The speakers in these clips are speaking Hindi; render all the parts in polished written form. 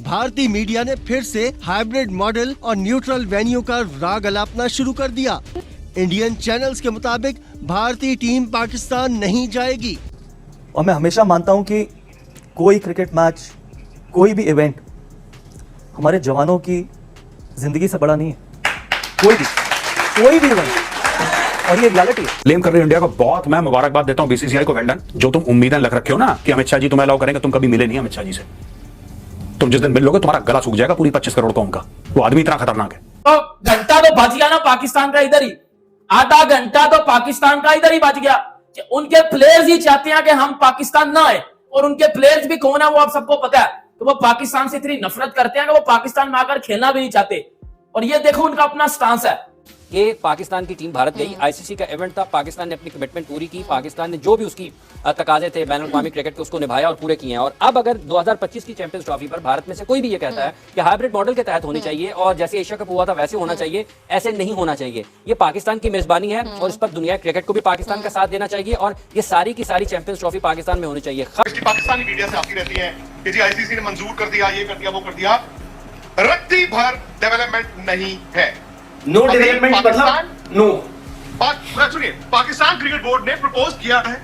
भारतीय मीडिया ने फिर से हाइब्रिड मॉडल और न्यूट्रल वेन्यू का राग अलापना शुरू कर दिया। इंडियन चैनल्स के मुताबिक भारतीय टीम पाकिस्तान नहीं जाएगी। और मैं हमेशा मानता हूं कि कोई क्रिकेट मैच, कोई भी इवेंट हमारे जवानों की जिंदगी से बड़ा नहीं है। कोई भी इवेंट, और ये रियलिटी है। ब्लेम कर रहे हो इंडिया को बहुत। मैं मुबारकबाद देता हूं बीसीसीआई को, वेल डन। जो तुम उम्मीदें लग रखे हो ना कि अमित शाह जी तुम्हें अलाउ करेंगे, तुम कभी मिले नहीं अमित शाह जी से। तुम जिस दिन मिल लोगे तुम्हारा गला सूख जाएगा पूरी 25 करोड़ कौम का। वो आदमी इतना खतरनाक है। तो घंटा तो बच गया ना पाकिस्तान का इधर ही, आधा घंटा तो पाकिस्तान का इधर ही बच गया। उनके प्लेयर्स ही चाहते हैं कि हम पाकिस्तान ना आए, और उनके प्लेयर्स भी कौन है वो आप सबको पता है। तो वो पाकिस्तान से इतनी नफरत करते हैं कि वो पाकिस्तान में आकर खेलना भी नहीं चाहते। और ये देखो उनका अपना स्टांस है। ये पाकिस्तान की टीम भारत गई, आईसीसी का इवेंट था, पाकिस्तान ने अपनी कमिटमेंट पूरी की, पाकिस्तान ने जो भी उसकी तकाजे थे बैनुल-अक़वामी क्रिकेट के उसको निभाया और पूरे किए हैं। और अब अगर 2025 की चैंपियंस ट्रॉफी पर भारत में से कोई भी ये कहता है कि हाइब्रिड मॉडल के तहत होनी चाहिए और जैसे एशिया कप हुआ था वैसे होना चाहिए, ऐसे नहीं होना चाहिए। ये पाकिस्तान की मेजबानी है और इस पर दुनिया क्रिकेट को भी पाकिस्तान का साथ देना चाहिए और ये सारी की सारी चैंपियंस ट्रॉफी पाकिस्तान में होनी चाहिए। पाकिस्तानी मीडिया से आती रहती है कि जी आईसीसी ने मंजूर कर दिया, ये कर दिया, वो कर दिया। रत्ती भर डेवलपमेंट नहीं है। नो डेवलपमेंट मतलब नो। सुनिए, पाकिस्तान क्रिकेट बोर्ड ने प्रपोज किया है।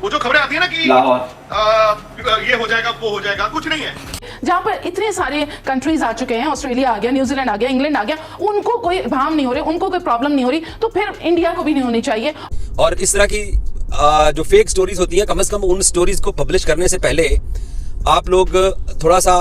वो जो खबरें आती है ना कि ये हो जाएगा, वो हो जाएगा, कुछ नहीं है। जहां पर इतने सारे कंट्रीज आ चुके हैं, ऑस्ट्रेलिया आ गया, न्यूजीलैंड आ गया, इंग्लैंड आ गया, उनको कोई भाम नहीं हो रही, उनको कोई प्रॉब्लम नहीं हो रही, तो फिर इंडिया को भी नहीं होनी चाहिए। और इस तरह की जो फेक स्टोरीज होती है, कम से कम उन स्टोरीज को पब्लिश करने से पहले आप लोग थोड़ा सा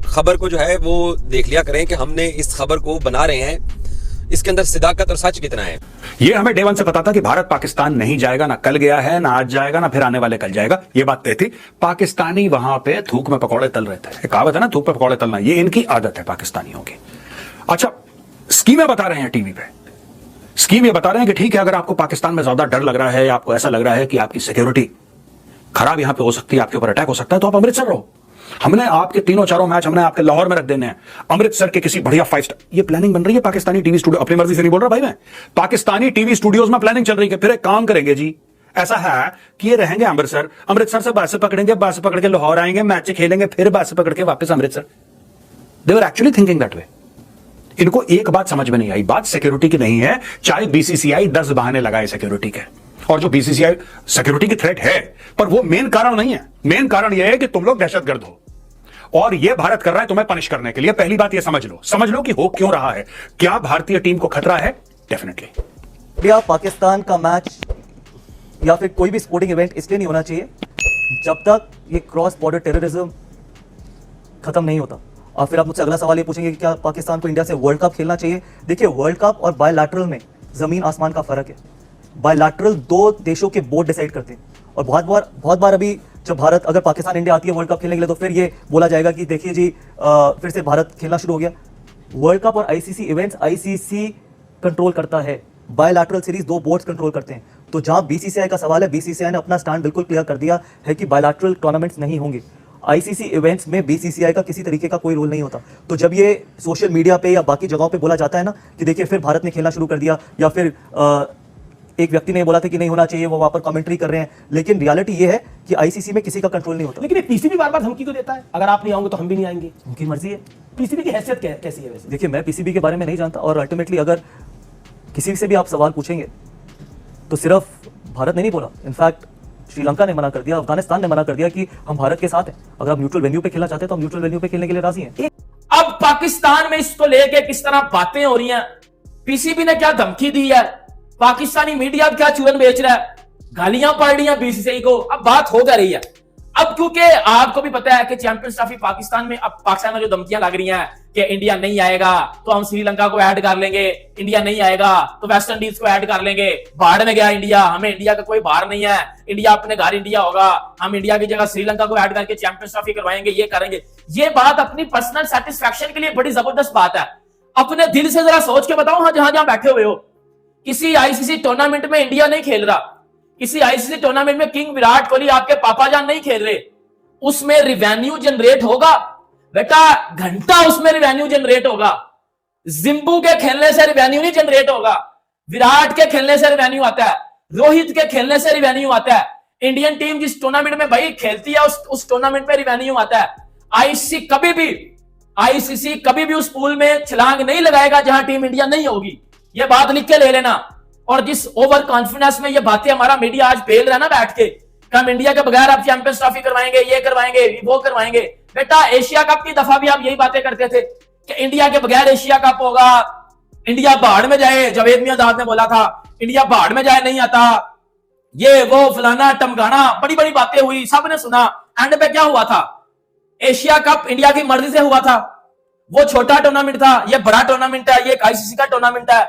खबर को जो है वो देख लिया करें कि हमने इस खबर को बना रहे हैं, इसके अंदर सिदाकत और सच कितना है। ये हमें डे वन से पता था कि भारत पाकिस्तान नहीं जाएगा, ना कल गया है, ना आज जाएगा, ना फिर आने वाले कल जाएगा। ये बात तय थी। पाकिस्तानी वहां पे थूक में पकौड़े तल रहे थे। एक कहावत है ना, थूक पे पकौड़े तलना, ये इनकी आदत है पाकिस्तानियों की। अच्छा, स्कीमें बता रहे हैं टीवी पे। स्कीम ये बता रहे हैं कि ठीक है, अगर आपको पाकिस्तान में ज्यादा डर लग रहा है, आपको ऐसा लग रहा है कि आपकी सिक्योरिटी खराब यहां पे हो सकती है, आपके ऊपर अटैक हो सकता है, तो आप अमृतसर रहो। हमने आपके तीनों चारों मैच हमने आपके लाहौर में रख देने हैं, अमृतसर के किसी बढ़िया 5 स्टार। ये प्लानिंग बन रही है पाकिस्तानी टीवी स्टूडियो। अपनी मर्जी से नहीं बोल रहा भाई मैं, पाकिस्तानी टीवी स्टूडियोज में प्लानिंग चल रही है। फिर एक काम करेंगे जी, ऐसा है कि ये रहेंगे अमृतसर, अमृतसर से बस पकड़ेंगे, बस पकड़ के लाहौर आएंगे, मैच खेलेंगे, फिर बस पकड़ के वापस Amritsar. They were actually thinking that way. इनको एक बात समझ में नहीं आई, बात सिक्योरिटी की नहीं है। चाहे बीसीसीआई 10 बहाने लगाए सिक्योरिटी के, और जो बीसीसीआई सिक्योरिटी की थ्रेट है, पर वो मेन कारण नहीं है। मेन कारण यह है कि तुम लोग दहशतगर्द हो और ये भारत कर रहा है तुम्हें पनिश करने के लिए। पहली बात ये समझ लो कि हो क्यों रहा है। क्या भारतीय टीम को खतरा है? डेफिनेटली। इंडिया पाकिस्तान का मैच या फिर कोई भी स्पोर्टिंग इवेंट इसलिए नहीं होना चाहिए जब तक ये क्रॉस बॉर्डर टेररिज्म खत्म नहीं होता। और फिर आप मुझसे अगला सवाल ये पूछेंगे कि क्या पाकिस्तान को इंडिया से वर्ल्ड कप खेलना चाहिए? देखिए, वर्ल्ड कप और बायलैटरल में जमीन आसमान का फर्क है। बायलैटरल 2 देशों के बोर्ड डिसाइड करते हैं, और बहुत बार अभी जब भारत अगर पाकिस्तान इंडिया आती है वर्ल्ड कप खेलने के लिए, तो फिर ये बोला जाएगा कि देखिए जी फिर से भारत खेलना शुरू हो गया। वर्ल्ड कप और आईसीसी इवेंट्स आईसीसी कंट्रोल करता है, बायलैटरल सीरीज 2 बोर्ड्स कंट्रोल करते हैं। तो जहां बीसीसीआई का सवाल है, बीसीसीआई ने अपना स्टैंड बिल्कुल क्लियर कर दिया है कि बायलैटरल टूर्नामेंट्स नहीं होंगे। आईसीसी इवेंट्स में बीसीसीआई का किसी तरीके का कोई रोल नहीं होता। तो जब ये सोशल मीडिया पे या बाकी जगहों पे बोला जाता है ना कि देखिए फिर भारत ने खेलना शुरू कर दिया, या फिर एक व्यक्ति ने बोला था कि नहीं होना चाहिए, वो वहां पर कमेंट्री कर रहे हैं, लेकिन रियलिटी ये है कि आईसीसी में किसी का कंट्रोल नहीं होता। लेकिन पीसीबी बार-बार धमकी तो देता है, अगर आप नहीं आओगे तो हम भी नहीं आएंगे। उनकी मर्जी है। पीसीबी की हैसियत कैसी है वैसे? देखिए, मैं पीसीबी के बारे में नहीं जानता, और अल्टीमेटली अगर किसी से भी आप सवाल पूछेंगे तो सिर्फ भारत ने नहीं बोला, इनफैक्ट श्रीलंका ने मना कर दिया, अफगानिस्तान ने मना कर दिया कि हम भारत के साथ हैं। अगर आप न्यूट्रल वेन्यू पे खेलना चाहते हैं तो हम न्यूट्रल वेन्यू पे खेलने के लिए राजी हैं। अब पाकिस्तान में इसको लेके किस तरह बातें हो रही हैं, पीसीबी ने क्या धमकी दी है, पाकिस्तानी मीडिया क्या चूरन बेच रहा है, गालियां पड़ रही हैं बीसीसीआई को। अब बात हो क्या रही है? अब क्योंकि आपको भी पता है कि चैंपियंस ट्रॉफी पाकिस्तान में, अब पाकिस्तान में जो धमकियां लग रही हैं कि इंडिया नहीं आएगा तो हम श्रीलंका को ऐड कर लेंगे, इंडिया नहीं आएगा तो वेस्ट इंडीज को ऐड कर लेंगे, बाहर में गया इंडिया, हमें इंडिया का कोई बाहर नहीं है, इंडिया अपने घर इंडिया होगा, हम इंडिया की जगह श्रीलंका को ऐड करके चैंपियंस ट्रॉफी करवाएंगे, ये करेंगे। ये बात अपनी पर्सनल सेटिस्फैक्शन के लिए बड़ी जबरदस्त बात है। अपने दिल से जरा सोच के बताओ, हाँ जहां जहां बैठे हुए हो, किसी आईसीसी टूर्नामेंट में इंडिया नहीं खेल रहा, किसी आईसीसी टूर्नामेंट में किंग विराट कोहली आपके पापा जान नहीं खेल रहे, उसमें रिवेन्यू जनरेट होगा बेटा, घंटा उसमें रिवेन्यू जनरेट होगा। जिम्बू के खेलने से रिवेन्यू नहीं जनरेट होगा, विराट के खेलने से रिवेन्यू आता है, रोहित के खेलने से रिवेन्यू आता है। इंडियन टीम जिस टूर्नामेंट में भाई खेलती है उस टूर्नामेंट में रिवेन्यू आता है। आईसीसी कभी भी उस पूल में छलांग नहीं लगाएगा जहां टीम इंडिया नहीं होगी। ये बात लिख के ले लेना। और जिस ओवर कॉन्फिडेंस में ये बातें हमारा मीडिया आज फेल रहा है ना बैठ के, कि हम इंडिया के बगैर आप चैंपियंस ट्रॉफी करवाएंगे, ये करवाएंगे, वो करवाएंगे। बेटा एशिया कप की दफा भी आप यही बातें करते थे कि इंडिया के बगैर एशिया कप होगा, इंडिया बाढ़ में जाए। जावेद मियांदाद ने बोला था इंडिया बाढ़ में जाए नहीं आता, ये वो फलाना टमगाना, बड़ी बड़ी बातें हुई, सबने सुना। एंड पे क्या हुआ था? एशिया कप इंडिया की मर्जी से हुआ था। वो छोटा टूर्नामेंट था, ये बड़ा टूर्नामेंट है, ये आईसीसी का टूर्नामेंट है।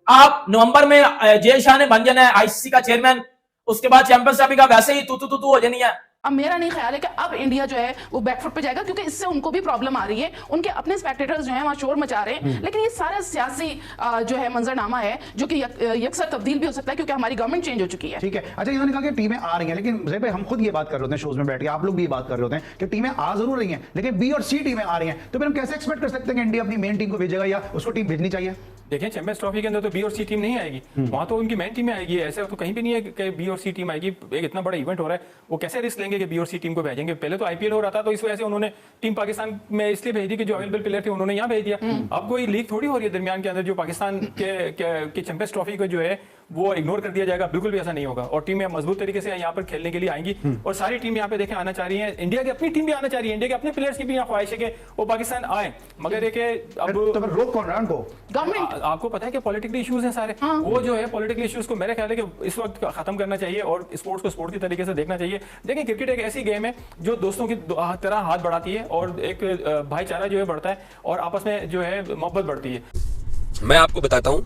आप नवंबर में जय शाह ने बन जाना है आईसीसी का चेयरमैन, उसके बाद चैंपियंस ट्रॉफी का वैसे ही तू हो जानी है। अब मेरा नहीं ख्याल है कि अब इंडिया जो है वो बैकफुट पे जाएगा, क्योंकि इससे उनको भी प्रॉब्लम आ रही है। उनके अपने स्पेक्टेटर्स जो हैं वहां शोर मचा रहे हैं, लेकिन ये सारा सियासी जो है मंजरनामा है जो कि यकसर तब्दील भी हो सकता है, क्योंकि हमारी गवर्नमेंट चेंज हो चुकी है। ठीक है, अच्छा इन्होंने कहा कि टीमें आ रही हैं, लेकिन ज़ैब भाई हम खुद ये बात कर रहे होते हैं शोज में बैठ के, आप लोग भी ये बात कर रहे होते हैं कि टीमें आ जरूर रही हैं, लेकिन बी और सी टीमें आ रही हैं, तो फिर हम कैसे एक्सपेक्ट कर सकते हैं कि इंडिया अपनी मेन टीम को भेजेगा या उसको टीम भेजनी चाहिए? देखिए चैंपियंस ट्रॉफी के अंदर तो बी और सी टीम नहीं आएगी, वहां तो उनकी मेन टीम आएगी। ऐसे तो कहीं भी नहीं है कि बी और सी टीम आएगी। एक इतना बड़ा इवेंट हो रहा है, वो कैसे रिस्क लेंगे कि बी और सी टीम को भेजेंगे? पहले तो आईपीएल हो रहा था, तो इस वजह से उन्होंने टीम पाकिस्तान में इसलिए भेज दी कि जो अवेलेबल प्लेयर थे उन्होंने यहाँ भेज दिया। अब कोई लीग थोड़ी हो रही है दरमियान के अंदर जो पाकिस्तान के चैंपियंस ट्रॉफी को जो है वो इग्नोर कर दिया जाएगा। बिल्कुल भी ऐसा नहीं होगा, और टीमें मजबूत तरीके से यहाँ पर खेलने के लिए आएंगी, और सारी टीम यहाँ पे देखें आना चाह रही है। इंडिया की अपनी टीम भी आना चाह रही है, इंडिया के अपने प्लेयर्स की भी यहाँ ख्वाहिश है कि वो पाकिस्तान आए, मगर एक अब तो रोक कौन रहा है उनको? गवर्नमेंट। आपको पता है कि पॉलिटिकल इश्यूज हैं सारे। वो जो है पॉलिटिकल इश्यूज को मेरा ख्याल है कि इस वक्त खत्म करना चाहिए और स्पोर्ट्स को स्पोर्ट की तरीके से देखना चाहिए। देखिए क्रिकेट एक ऐसी गेम है जो दोस्तों की तरह हाथ बढ़ाती है, और एक भाईचारा जो है बढ़ता है, और आपस में जो है मोहब्बत बढ़ती है। मैं आपको बताता हूं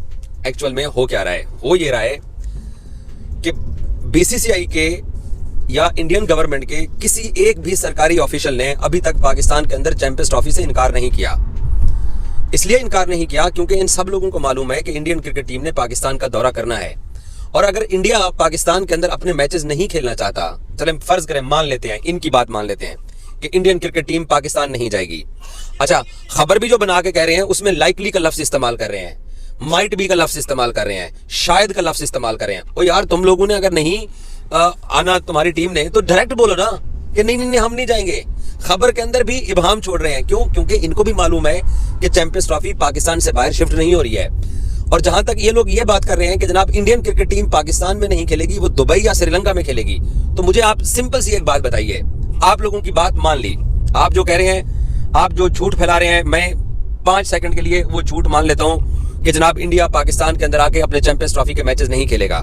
एक्चुअल में हो क्या रहा है। हो ये रहा है कि बीसीसीआई के या इंडियन गवर्नमेंट के किसी एक भी सरकारी ऑफिशियल ने अभी तक पाकिस्तान के अंदर चैंपियंस ट्रॉफी से इनकार नहीं किया। इसलिए इनकार नहीं किया क्योंकि इन सब लोगों को मालूम है कि इंडियन क्रिकेट टीम ने पाकिस्तान का दौरा करना है, और अगर इंडिया पाकिस्तान के अंदर अपने मैचेस नहीं खेलना चाहता, चले फर्ज करें, मान लेते हैं, इनकी बात मान लेते हैं कि इंडियन क्रिकेट टीम पाकिस्तान नहीं जाएगी। अच्छा, खबर भी जो बना के कह रहे हैं उसमें लाइकली का लफ्ज इस्तेमाल कर रहे हैं, माइट बी का लफ्ज इस्तेमाल कर रहे हैं, शायद का लफ्ज इस्तेमाल कर रहे हैं। ओ यार, तुम लोगों ने अगर नहीं आना तुम्हारी टीम ने तो डायरेक्ट बोलो ना कि नहीं हम नहीं जाएंगे। खबर के अंदर भी इबाम छोड़ रहे हैं। क्यों? क्योंकि इनको भी मालूम है कि चैंपियंस ट्रॉफी पाकिस्तान से बाहर शिफ्ट नहीं हो रही है। और जहां तक ये लोग ये बात कर रहे हैं कि जनाब इंडियन क्रिकेट टीम पाकिस्तान में नहीं खेलेगी, वो दुबई या श्रीलंका में खेलेगी, तो मुझे आप सिंपल सी एक बात बताइए। आप लोगों की बात मान ली, आप जो कह रहे हैं, आप जो झूठ फैला रहे हैं, मैं 5 सेकंड के लिए वो झूठ मान लेता हूं कि जनाब इंडिया पाकिस्तान के अंदर आके अपने चैंपियंस ट्रॉफी के मैचेस नहीं खेलेगा,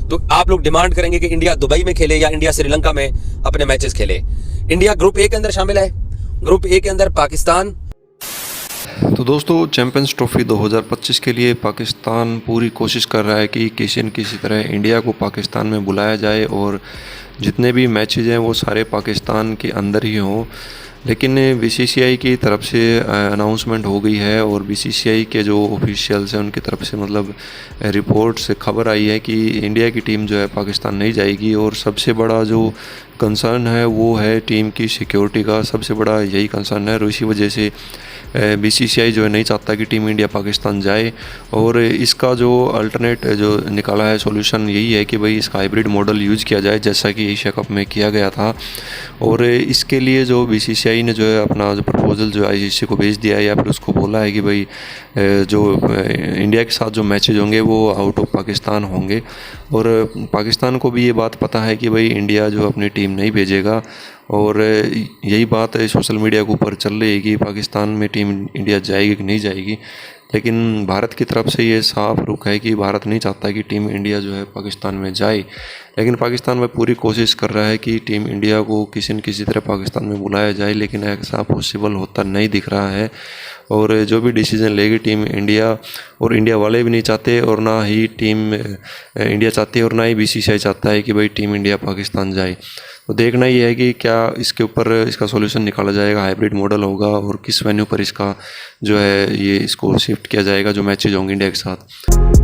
तो आप लोग डिमांड करेंगे कि इंडिया दुबई में खेले या इंडिया श्रीलंका में अपने मैचेस खेले। इंडिया ग्रुप ए के अंदर शामिल है, ग्रुप ए के अंदर पाकिस्तान। तो दोस्तों, चैंपियंस ट्रॉफी 2025 के लिए पाकिस्तान पूरी कोशिश कर रहा है कि किसी न किसी तरह इंडिया को पाकिस्तान में बुलाया जाए, और जितने भी मैचेज हैं वो सारे पाकिस्तान के अंदर ही हों। लेकिन बीसीसीआई की तरफ से अनाउंसमेंट हो गई है, और बीसीसीआई के जो ऑफिशियल्स हैं उनकी तरफ से मतलब रिपोर्ट से खबर आई है कि इंडिया की टीम जो है पाकिस्तान नहीं जाएगी। और सबसे बड़ा जो कंसर्न है वो है टीम की सिक्योरिटी का, सबसे बड़ा यही कंसर्न है, और इसी वजह से बीसीसीआई जो है नहीं चाहता कि टीम इंडिया पाकिस्तान जाए। और इसका जो अल्टरनेट जो निकाला है सॉल्यूशन यही है कि भाई इसका हाइब्रिड मॉडल यूज़ किया जाए, जैसा कि एशिया कप में किया गया था। और इसके लिए जो बीसीसीआई ने जो है अपना जो प्रपोजल जो आईसीसी को भेज दिया है, या फिर उसको बोला है कि भाई जो इंडिया के साथ जो मैचेज होंगे वो आउट ऑफ पाकिस्तान होंगे। और पाकिस्तान को भी ये बात पता है कि भाई इंडिया जो अपनी टीम नहीं भेजेगा, और यही बात सोशल मीडिया के ऊपर चल रही है कि पाकिस्तान में टीम इंडिया जाएगी कि नहीं जाएगी। लेकिन भारत की तरफ से ये साफ रुख है कि भारत नहीं चाहता कि टीम इंडिया जो है पाकिस्तान में जाए, लेकिन पाकिस्तान में पूरी कोशिश कर रहा है कि टीम इंडिया को किसी न किसी तरह पाकिस्तान में बुलाया जाए, लेकिन ऐसा पॉसिबल होता नहीं दिख रहा है। और जो भी डिसीजन लेगी टीम इंडिया, और इंडिया वाले भी नहीं चाहते, और ना ही टीम इंडिया चाहती है, और ना ही बीसीसीआई चाहता है कि भाई टीम इंडिया पाकिस्तान जाए। तो देखना ये है कि क्या इसके ऊपर इसका सॉल्यूशन निकाला जाएगा, हाइब्रिड मॉडल होगा, और किस वेन्यू पर इसका जो है ये इसको शिफ्ट किया जाएगा जो मैचेज होंगे इंडिया के साथ।